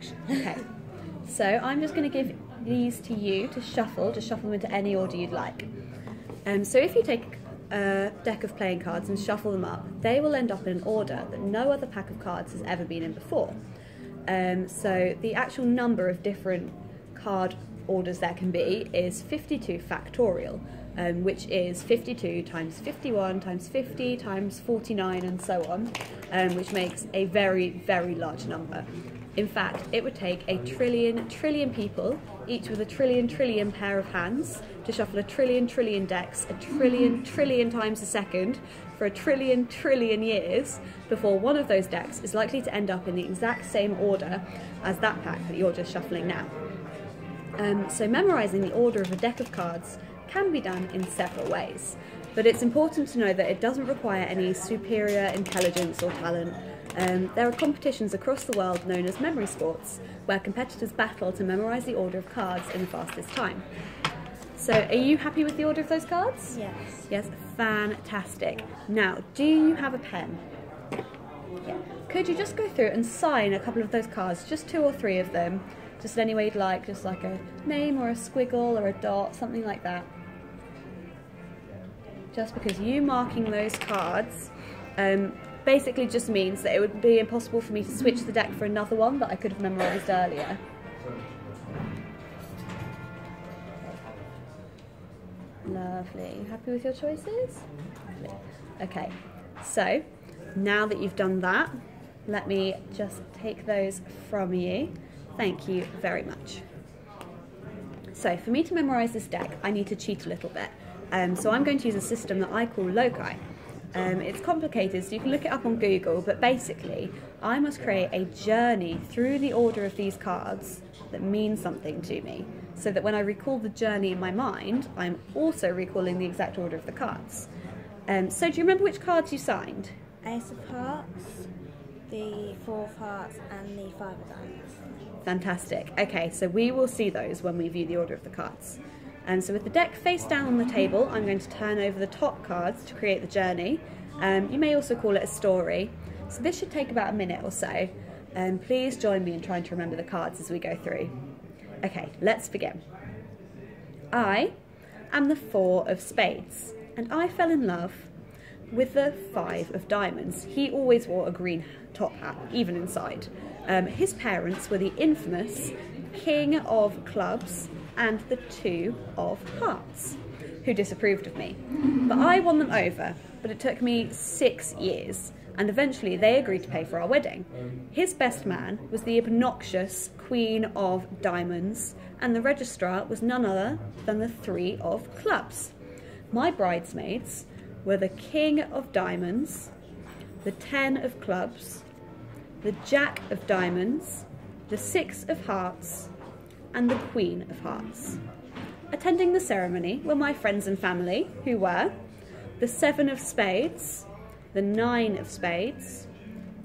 action. Okay, so I'm just going to give these to you to shuffle. Just shuffle them into any order you'd like. So if you take a deck of playing cards and shuffle them up, they will end up in an order that no other pack of cards has ever been in before. So the actual number of different card orders there can be is 52 factorial, which is 52 times 51 times 50 times 49 and so on, which makes a very, very large number. In fact, it would take a trillion people, each with a trillion pair of hands, to shuffle a trillion decks a trillion times a second for a trillion years before one of those decks is likely to end up in the exact same order as that pack that you're just shuffling now. So memorising the order of a deck of cards can be done in several ways, but it's important to know that it doesn't require any superior intelligence or talent. There are competitions across the world known as memory sports, where competitors battle to memorise the order of cards in the fastest time. So, are you happy with the order of those cards? Yes. Yes, fantastic. Now, do you have a pen? Yeah. Could you just go through and sign a couple of those cards, just 2 or 3 of them, just any way you'd like, just like a name or a squiggle or a dot, something like that. Just because you marking those cards basically just means that it would be impossible for me to switch the deck for another one that I could have memorised earlier. Lovely. You happy with your choices? Lovely. Okay, so now that you've done that, let me just take those from you. Thank you very much. So for me to memorise this deck, I need to cheat a little bit. So I'm going to use a system that I call loci. It's complicated, so you can look it up on Google, but basically I must create a journey through the order of these cards that means something to me, so that when I recall the journey in my mind, I'm also recalling the exact order of the cards. So do you remember which cards you signed? Ace of Hearts, the 4 of Hearts and the 5 of Diamonds. Fantastic. Okay, so we will see those when we view the order of the cards. And so with the deck face down on the table, I'm going to turn over the top cards to create the journey. You may also call it a story. So this should take about a minute or so. Please join me in trying to remember the cards as we go through. Okay, let's begin. I am the 4 of spades, and I fell in love with the 5 of diamonds. He always wore a green top hat, even inside. His parents were the infamous King of Clubs and the 2 of Hearts, who disapproved of me. But I won them over, but it took me 6 years, and eventually they agreed to pay for our wedding. His best man was the obnoxious Queen of Diamonds, and the registrar was none other than the 3 of Clubs. My bridesmaids were the King of Diamonds, the 10 of Clubs, the Jack of Diamonds, the 6 of Hearts, and the Queen of Hearts. Attending the ceremony were my friends and family, who were the 7 of Spades, the 9 of Spades,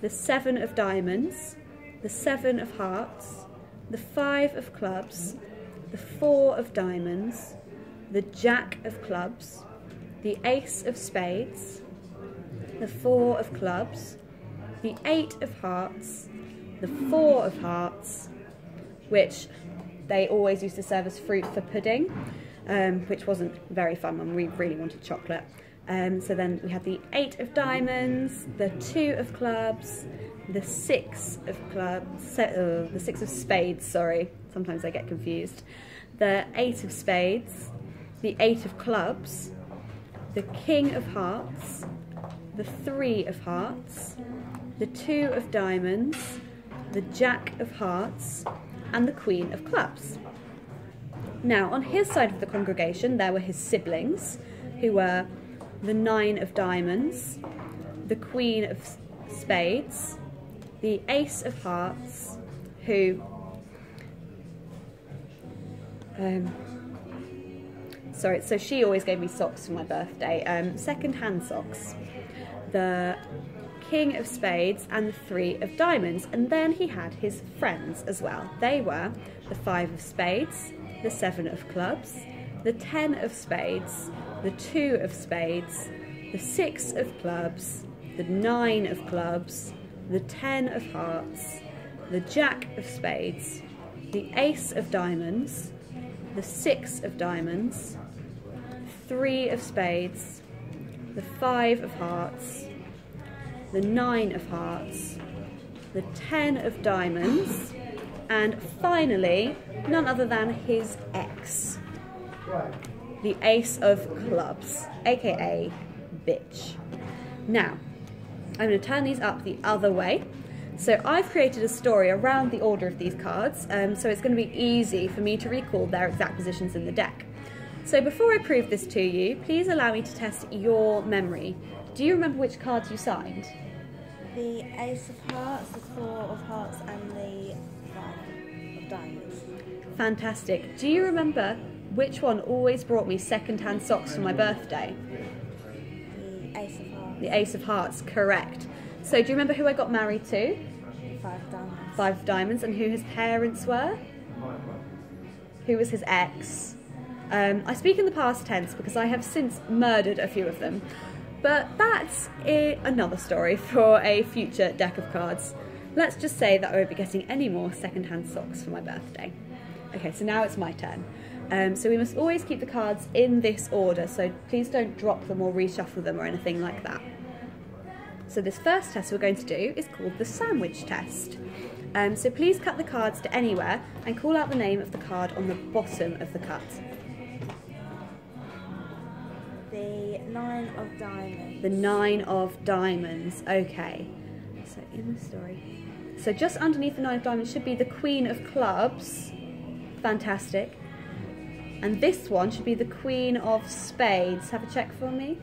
the 7 of Diamonds, the 7 of Hearts, the 5 of Clubs, the 4 of Diamonds, the Jack of Clubs, the Ace of Spades, the 4 of Clubs, the 8 of Hearts, the 4 of Hearts, which they always used to serve as fruit for pudding, which wasn't very fun when we really wanted chocolate. So then we had the 8 of Diamonds, the 2 of Clubs, the 6 of Clubs, the 6 of Spades, sorry, sometimes I get confused, the 8 of Spades, the 8 of Clubs, the King of Hearts, the 3 of Hearts, the 2 of Diamonds, the Jack of Hearts, and the Queen of Clubs. Now, on his side of the congregation, there were his siblings, who were the 9 of Diamonds, the Queen of Spades, the Ace of Hearts, who sorry, so she always gave me socks for my birthday, second-hand socks, the King of Spades, and the 3 of Diamonds. And then he had his friends as well. They were the 5 of Spades, the 7 of Clubs, the 10 of Spades, the 2 of Spades, the 6 of Clubs, the 9 of Clubs, the 10 of Hearts, the Jack of Spades, the Ace of Diamonds, the 6 of Diamonds, 3 of Spades, the 5 of Hearts, the 9 of Hearts, the 10 of Diamonds, and finally, none other than his ex, the Ace of Clubs, aka bitch. Now, I'm going to turn these up the other way. So I've created a story around the order of these cards, so it's going to be easy for me to recall their exact positions in the deck. So before I prove this to you, please allow me to test your memory. Do you remember which cards you signed? The Ace of Hearts, the 4 of Hearts, and the 5 of Diamonds. Fantastic. Do you remember which one always brought me second-hand socks for my birthday? The Ace of Hearts. The Ace of Hearts, correct. So do you remember who I got married to? 5 of Diamonds. 5 of Diamonds, and who his parents were? Who was his ex? I speak in the past tense because I have since murdered a few of them. But that's another story for a future deck of cards. Let's just say that I won't be getting any more second-hand socks for my birthday. Okay, so now it's my turn. So we must always keep the cards in this order, so please don't drop them or reshuffle them or anything like that. So this first test we're going to do is called the sandwich test. So please cut the cards to anywhere and call out the name of the card on the bottom of the cut. The 9 of Diamonds. The 9 of Diamonds, okay. So in the story. So just underneath the 9 of Diamonds should be the Queen of Clubs. Fantastic. And this one should be the Queen of Spades. Have a check for me.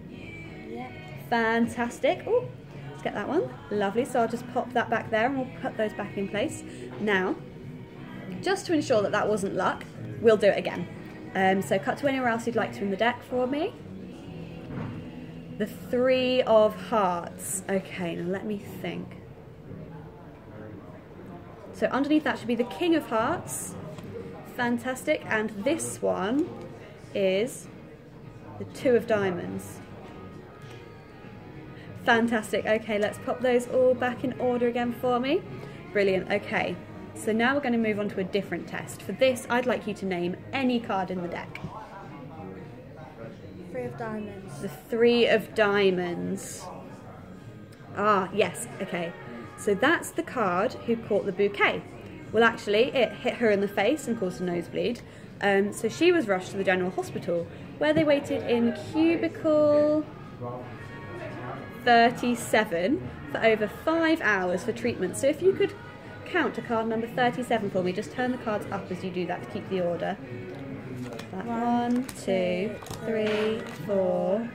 Yeah. Fantastic. Oh, let's get that one. Lovely. So I'll just pop that back there and we'll put those back in place. Now, just to ensure that that wasn't luck, we'll do it again. So cut to anywhere else you'd like to in the deck for me. The 3 of Hearts. Okay, now let me think. So underneath that should be the King of Hearts. Fantastic. And this one is the 2 of Diamonds. Fantastic. Okay, let's pop those all back in order again for me. Brilliant. Okay, so now we're going to move on to a different test. For this, I'd like you to name any card in the deck. 3 of Diamonds. The 3 of Diamonds. Ah, yes. Okay, so that's the card who caught the bouquet. Well, actually, it hit her in the face and caused a nosebleed. So she was rushed to the general hospital, where they waited in cubicle 37 for over 5 hours for treatment. So if you could count to card number 37 for me, just turn the cards up as you do that to keep the order. That 1, 2, 3, 4,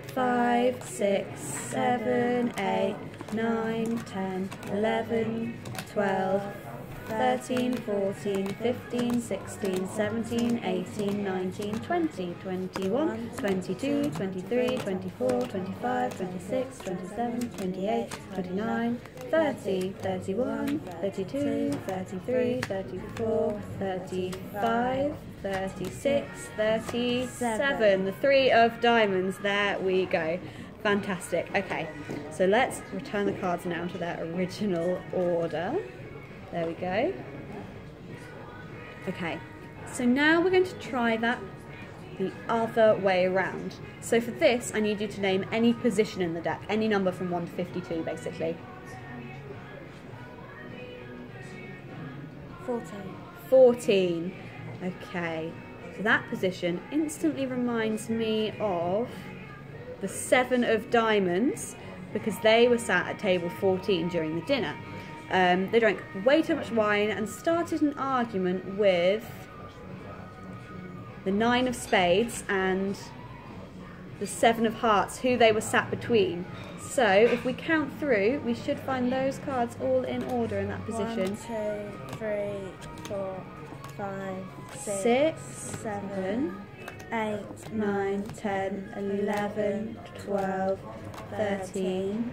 5, 6, 7, 8, 9, 10, 11, 12, 13, 14, 15, 16, 17, 18, 19, 20, 21, 22, 23, 24, 25, 26, 27, 28, 29, 30, 31, 32, 33, 34, 35, 36, 37. The 3 of Diamonds, there we go. Fantastic. Okay, so let's return the cards now to their original order. There we go. Okay, so now we're going to try that the other way around. So for this, I need you to name any position in the deck, any number from 1 to 52, basically. 14. 14. Okay, so that position instantly reminds me of the 7 of Diamonds, because they were sat at table 14 during the dinner. They drank way too much wine and started an argument with the 9 of Spades and the 7 of Hearts, who they were sat between. So if we count through, we should find those cards all in order in that position. 1, 2, 3, 4, 5, 6, 7, 8, 9, 10, 11, 12, 13.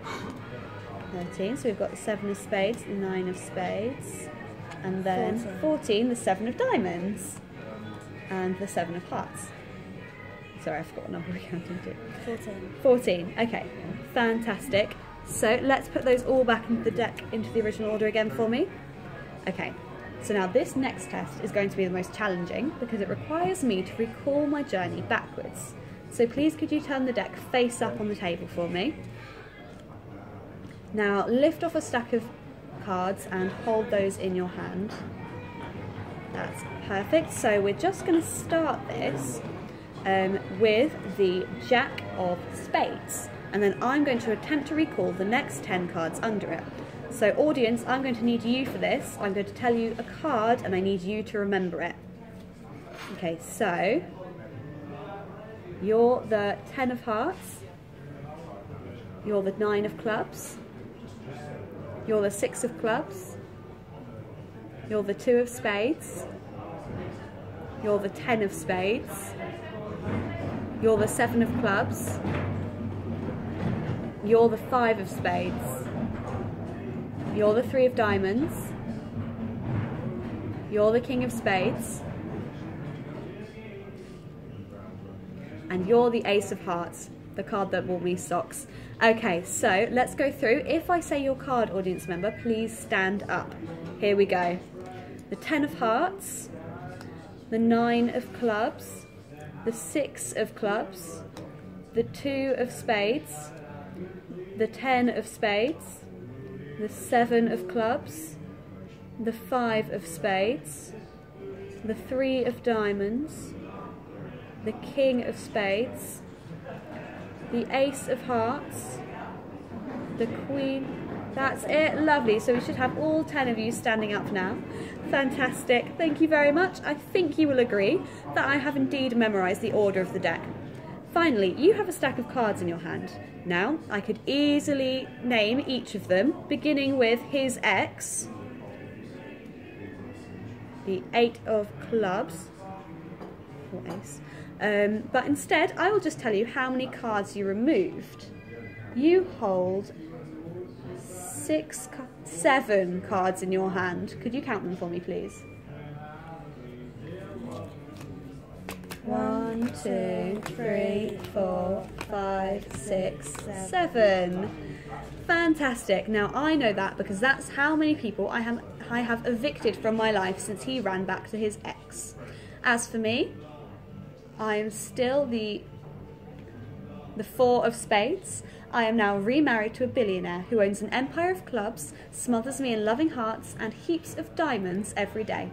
13, so we've got the 7 of Spades, the 9 of Spades, and then 14, the 7 of Diamonds, and the 7 of Hearts. Sorry, I forgot what number we're counting to. 14. 14, okay, fantastic. So let's put those all back into the deck into the original order again for me. Okay, so now this next test is going to be the most challenging because it requires me to recall my journey backwards. So please could you turn the deck face up on the table for me. Now lift off a stack of cards and hold those in your hand. That's perfect. So we're just going to start this with the Jack of Spades, and then I'm going to attempt to recall the next 10 cards under it. So audience, I'm going to need you for this. I'm going to tell you a card and I need you to remember it. Okay, so you're the 10 of Hearts, you're the 9 of Clubs, you're the 6 of Clubs, you're the 2 of Spades, you're the 10 of Spades, you're the 7 of Clubs, you're the 5 of Spades, you're the 3 of Diamonds, you're the King of Spades, and you're the Ace of Hearts, the card that wore me socks. Okay, so let's go through. If I say your card, audience member, please stand up. Here we go. The 10 of Hearts, the 9 of Clubs, the 6 of Clubs, the 2 of Spades, the 10 of Spades, the 7 of Clubs, the 5 of Spades, the 3 of Diamonds, the King of Spades, the Ace of Hearts, the Queen. That's it, lovely. So we should have all 10 of you standing up now. Fantastic, thank you very much. I think you will agree that I have indeed memorised the order of the deck. Finally, you have a stack of cards in your hand. Now, I could easily name each of them, beginning with his ex, the 8 of Clubs, or Ace. But instead, I will just tell you how many cards you removed. You hold 7 cards in your hand. Could you count them for me, please? 1, 2, 3, 4, 5, 6, 7. Fantastic. Now I know that because that's how many people I have evicted from my life since he ran back to his ex. As for me, I am still the 4 of Spades. I am now remarried to a billionaire who owns an empire of clubs, smothers me in loving hearts and heaps of diamonds every day.